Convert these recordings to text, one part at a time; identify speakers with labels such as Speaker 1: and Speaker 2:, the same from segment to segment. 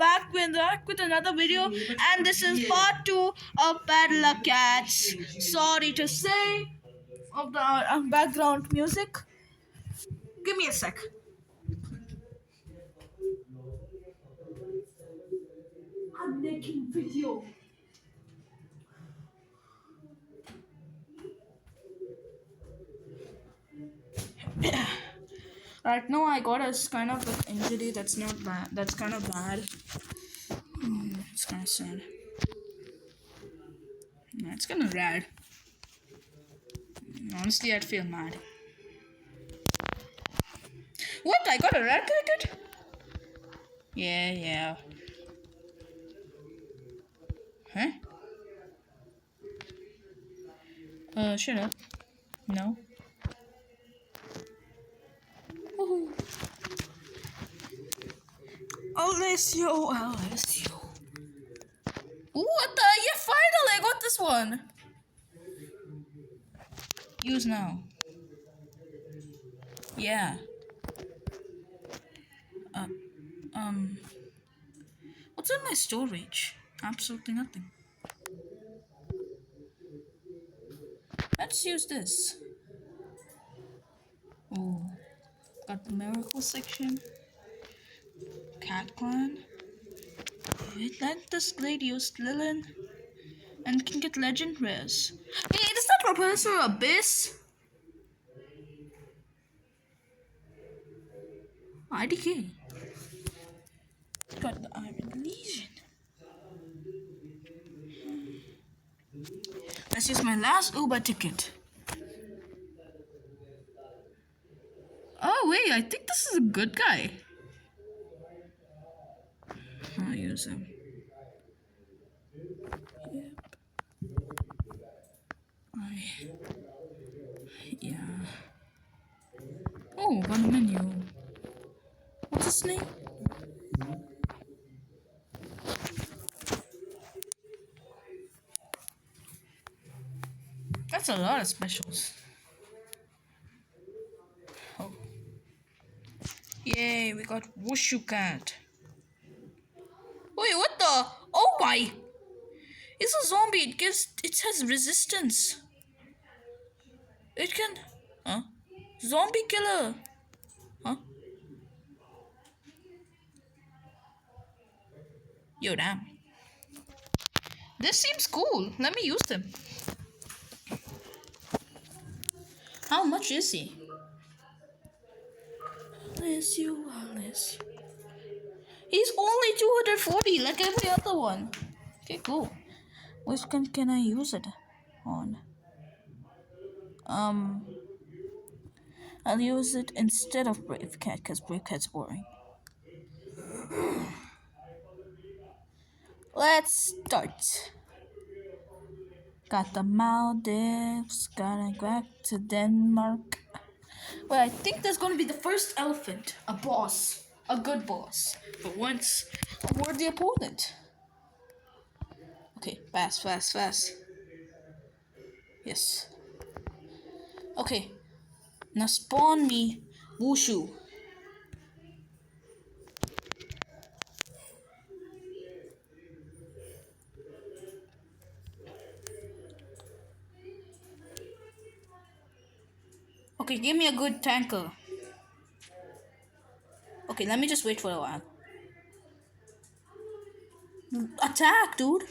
Speaker 1: back with another video, and this is part 2 of Peddler Cats. Sorry to say of the background music. Give me a sec. I'm making video. Right now I got a kind of an injury that's not bad. That's kind of bad. It's kind of sad. It's kind of rad. Honestly, I'd feel mad. What? I got a red cricket? Yeah. Huh? Shut up. No. Woohoo. Alessio. What the? Yeah, finally I got this one. Use now. Yeah. What's in my storage? Absolutely nothing. Let's use this. Oh, got the miracle section. Cat clan. Atlantis Gladius Lilin. And can get legend rares. Hey, is that Professor Abyss? IDK. Got the Iron Legion. Let's use my last Uber ticket. Oh wait, I think this is a good guy. I'll use him. Yep. Yeah. Oh, got a menu. What's his name? That's a lot of specials. Oh. Yay, we got Wushu Cat. Wait, what the? Oh my! It's a zombie. It has resistance. It can, huh? Zombie killer, huh? Yo, damn. This seems cool. Let me use them. How much is he? Alessio. He's only 240, like every other one. Okay, cool. Which can I use it on? I'll use it instead of Brave Cat, because Brave Cat's boring. Let's start. Got the Maldives, gotta go back to Denmark. Well, I think there's gonna be the first elephant, a boss, a good boss, but once a worthy opponent. Okay, fast. Yes. Okay, now spawn me Wushu. Okay, give me a good tanker. Okay, let me just wait for a while. Attack, dude!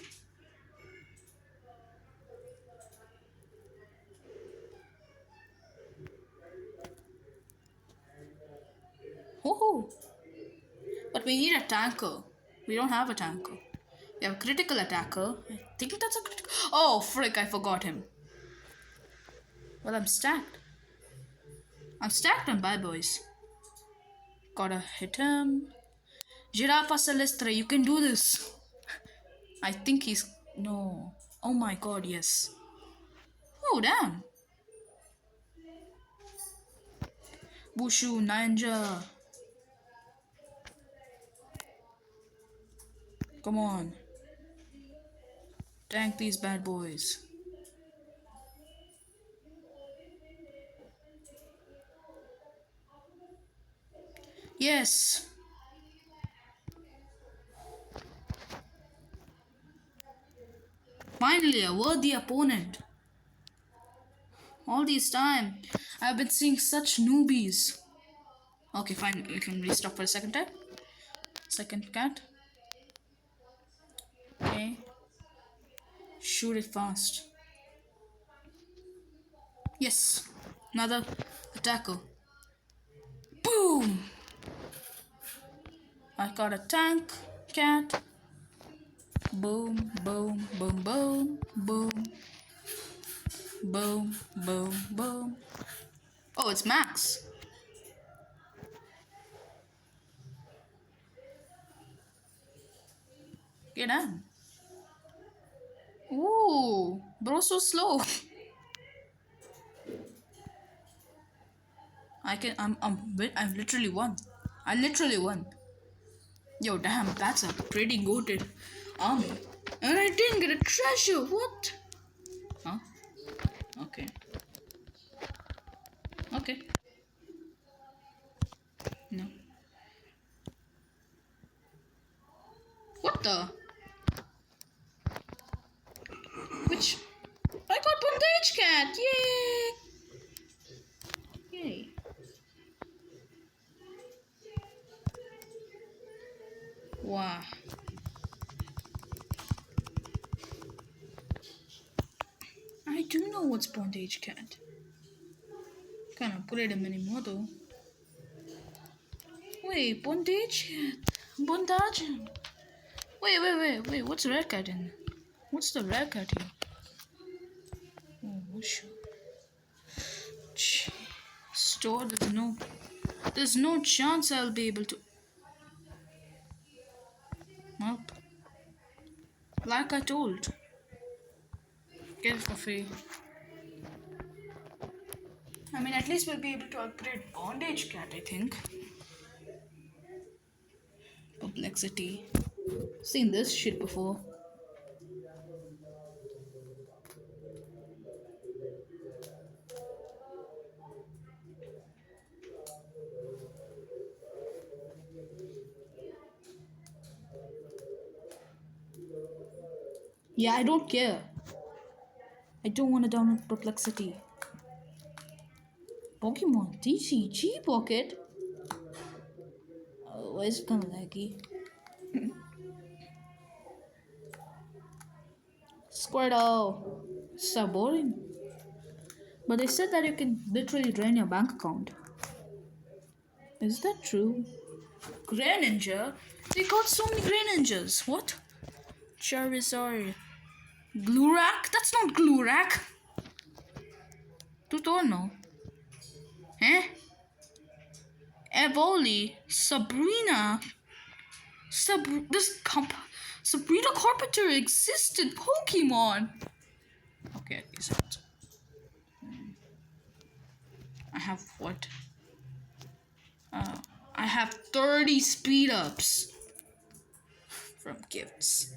Speaker 1: Woohoo! But we need a tanker. We don't have a tanker. We have a critical attacker. I think that's a critical. Oh, frick, I forgot him. Well, I'm stacked. On bad boys. Gotta hit him. Giraffa Celestre, you can do this. I think he's. No. Oh my god, yes. Oh, damn. Bushu, Ninja. Come on. Tank these bad boys. Yes. Finally, a worthy opponent. All this time, I've been seeing such newbies. Okay, fine. You can restop for a second time. Second cat. Okay. Shoot it fast. Yes. Another attacker. Boom! I got a tank cat. Boom, boom, boom, boom, boom. Boom, boom, boom. Oh, it's Max. Get in. Ooh, bro, so slow. I've literally won. I literally won. Yo, damn, that's a pretty goated army. And I didn't get a treasure. What? Huh? Okay. Okay. No. What the? Which? I got bondage cat. Yay! Yay. Wow. I do know what's bondage cat. Can't upgrade him anymore though. Wait, bondage cat. Bondage. Wait. What's red cat in? What's the red cat here? Oh, sure. Store, there's no chance I'll be able to. Nope. Like I told. Get it for free. I mean, at least we'll be able to upgrade bondage cat, I think. Perplexity. Seen this shit before. Yeah, I don't care. I don't want to download Perplexity. Pokemon TCG Pocket? Oh, why is it kind of laggy? Squirtle. So boring. But they said that you can literally drain your bank account. Is that true? Greninja? They got so many Greninjas. What? Charizard. Glurak? That's not Glurak. Tutorno. Eh? Evoli. Sabrina. Sabrina Carpenter existed. Pokemon. Okay, is it? I have what? I have 30 speed ups from gifts.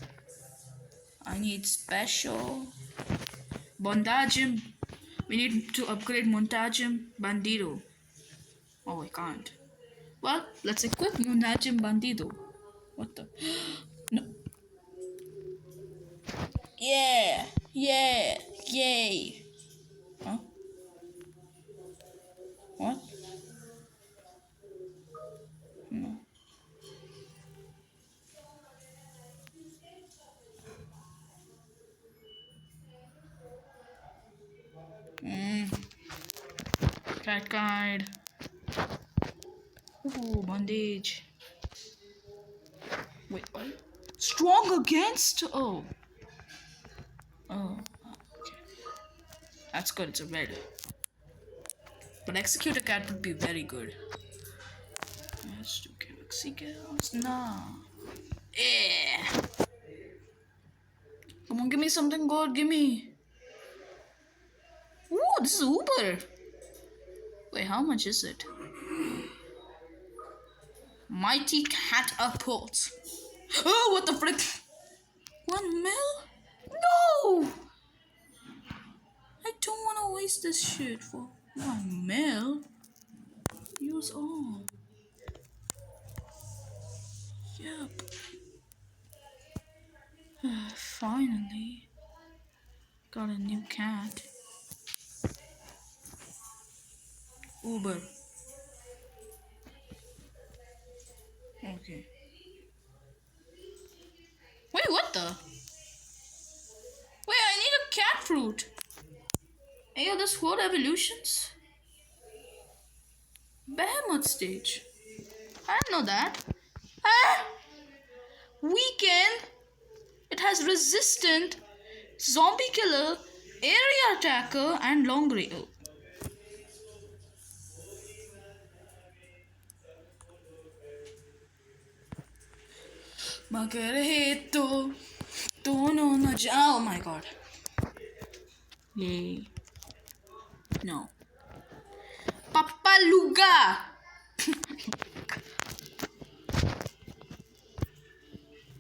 Speaker 1: I need special Bondagem. We need to upgrade Montagem Bandido. Oh, I can't. Well, let's equip Montagem Bandido. What the? No. Yeah! Yay! Huh? What? No. Cat guide. Ooh, bondage. Wait, what? Strong against? Oh. Okay. That's good, it's a red. But Executor Cat would be very good. Let's do Galaxy Girls. Nah. Yeah. Come on, give me something good. Give me. Ooh, this is Uber. Wait, how much is it? Mighty Cat Apples. Oh, what the frick? 1 mil? No! I don't want to waste this shit for 1 mil. Use all. Yep. Finally. Got a new cat. Uber. Okay. Wait, what the? Wait, I need a cat fruit. Hey, yo, this whole evolutions? Behemoth stage. I didn't know that. Ah! Weaken. It has resistant, zombie killer, area attacker, and long range. Oh my god. Yay. No. Papaluga!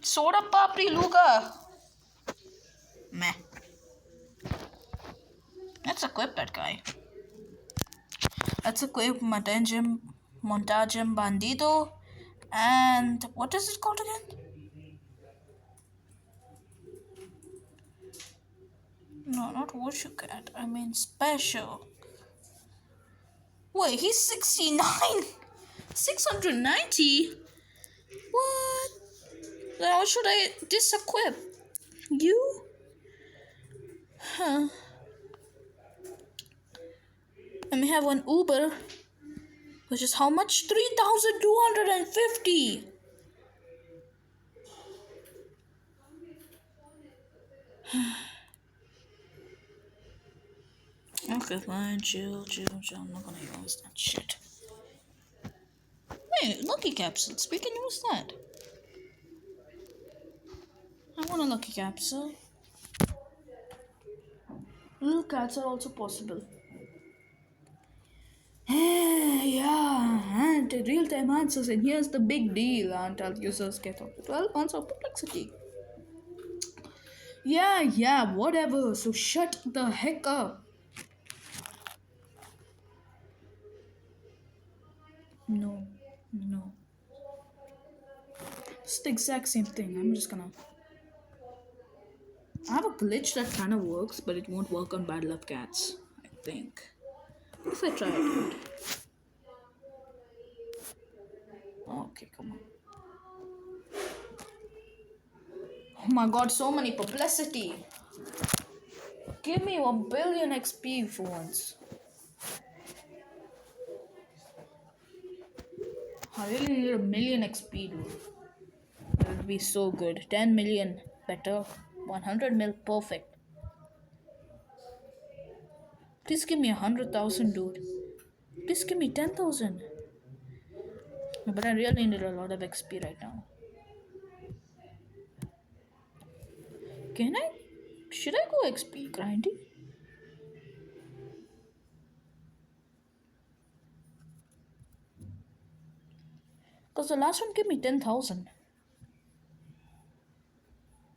Speaker 1: Soda Papri Luga! Meh. Let's equip that guy. Let's equip Montajem Bandido. And what is it called again? No, not Washu Cat. I mean special. Wait, he's 69! 690? What? Then how should I disequip? You? Huh. Let me have one Uber. Which is how much? 3,250! Okay, fine. Chill. I'm not gonna use that shit. Hey, lucky capsules. We can use that. I want a lucky capsule. Little cats are also possible. Yeah, and real-time answers, and here's the big deal until users get up to 12 months of perplexity. Yeah, whatever, so shut the heck up. No. It's the exact same thing. I'm just gonna... I have a glitch that kind of works, but it won't work on Battle of Cats, I think. What if I try it? Okay, come on. Oh my god, so many publicity. Give me 1 billion XP for once. I really need 1 million XP, dude. That would be so good. 10 million better. 100 mil perfect. Please give me 100,000, dude. Please give me 10,000. But I really need a lot of XP right now. Can I? Should I go XP grinding? Because the last one gave me 10,000.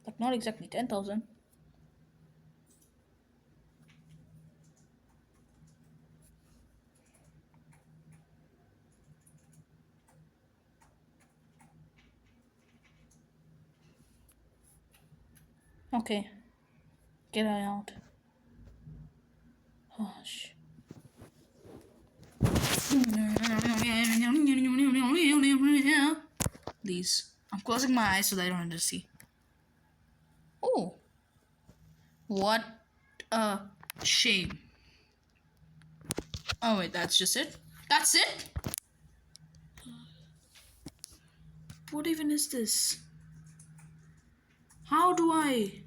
Speaker 1: But not exactly 10,000. Okay. Get out. Hush. Please. I'm closing my eyes so that I don't have to see. Oh. What a shame. Oh wait, that's just it? That's it? What even is this? How do I...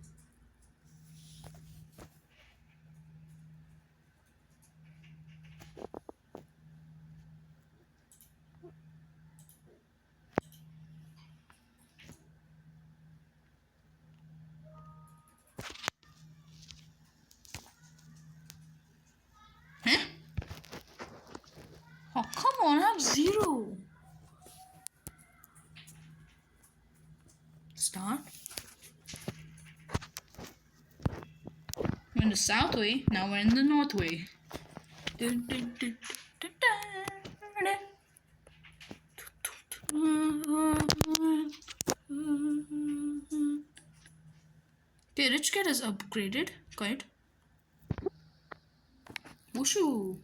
Speaker 1: Huh? Oh, come on, I have 0. Start. We're in the south way, now we're in the north way. Okay, Rich Cat is upgraded, quite. Wushu.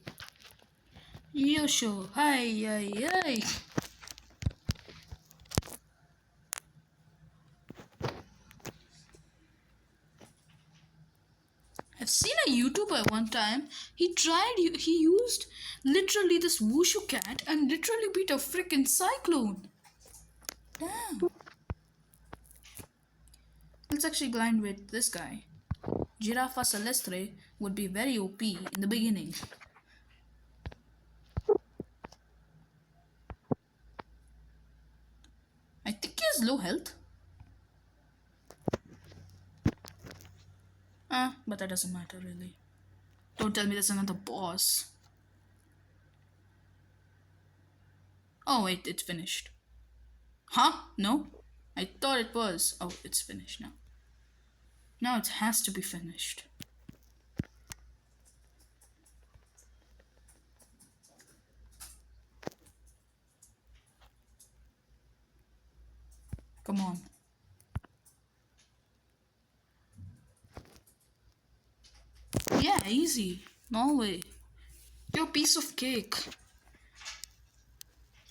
Speaker 1: Yosho. Hi, hi, hi. I've seen a YouTuber one time. He used literally this wushu cat and literally beat a freaking cyclone. Damn. Let's actually grind with this guy. Giraffa Celestre would be very OP in the beginning. I think he has low health. But that doesn't matter really. Don't tell me there's another boss. Oh wait, it's finished. Huh? No? I thought it was. Oh, it's finished now. Now it has to be finished. Come on. Yeah, easy. No way. You're a piece of cake.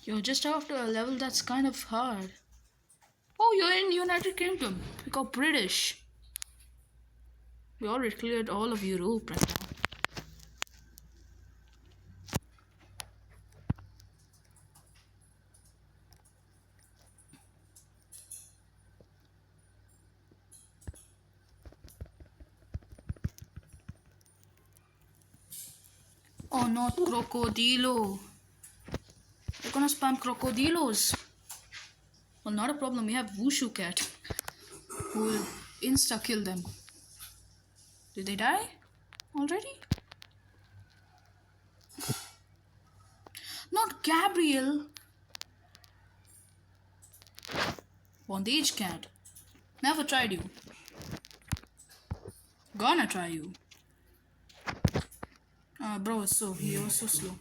Speaker 1: You're just after a level that's kind of hard. Oh, you're in United Kingdom. You got British. We already cleared all of Europe right now. Oh, not Crocodilo. They're gonna spam Crocodilos. Well, not a problem. We have Wushu Cat who will insta kill them. Did they die already? Not Gabriel. Bondage Cat. Never tried you. Gonna try you. Bro, you're so slow.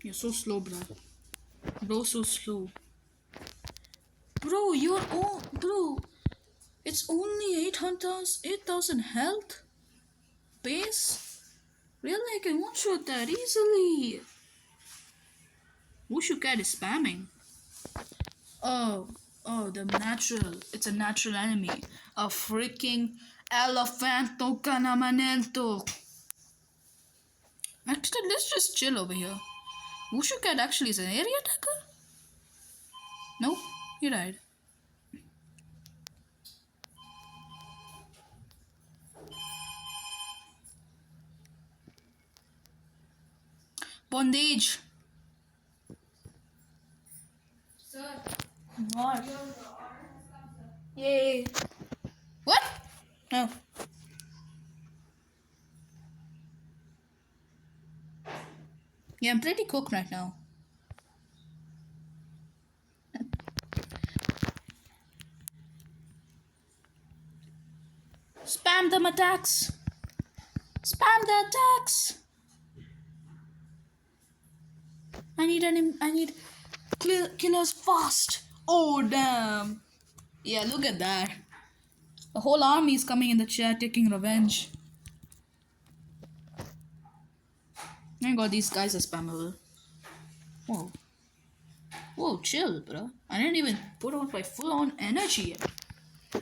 Speaker 1: You're so slow, bro. Bro, so slow. Bro, bro. It's only 8,000 health. Base? Really? I can one-shot that easily. Wushu Cat is spamming. Oh, the natural. It's a natural enemy. A freaking Elephanto Canamanento. Actually, let's just chill over here. Wushu Cat actually is an area attacker? No, he died. Bondage.
Speaker 2: Sir.
Speaker 1: What? Yay. What? No. Yeah, I'm pretty cooked right now. Spam them attacks. Spam the attacks. I need killers fast. Oh damn. Yeah, look at that. The whole army is coming in the chat taking revenge. My god, these guys are spammable. Whoa. Whoa, chill, bro. I didn't even put on my full-on energy yet.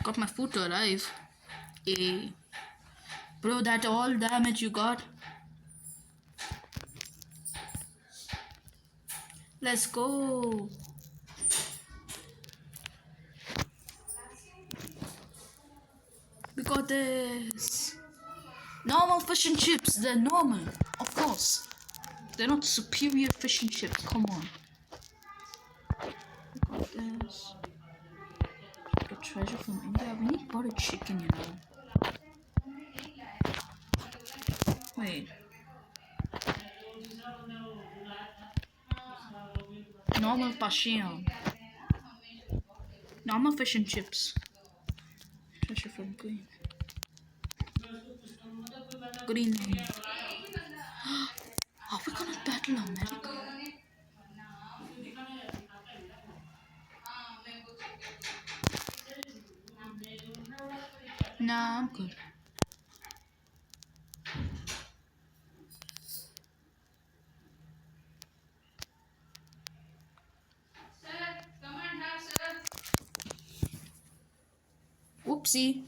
Speaker 1: Got my food to arrive. Yay. Bro, that all damage you got. Let's go. We got this. Normal fish and chips. They're normal. Of course. They're not superior fish and chips. Come on. We got this. Get treasure from India. We need butter chicken, you know. Wait. Normal passion. Normal fish and chips. Treasure from Green. Greenland. Are we gonna battle America? Nah, I'm good. Sir, come and have sir. Oopsie.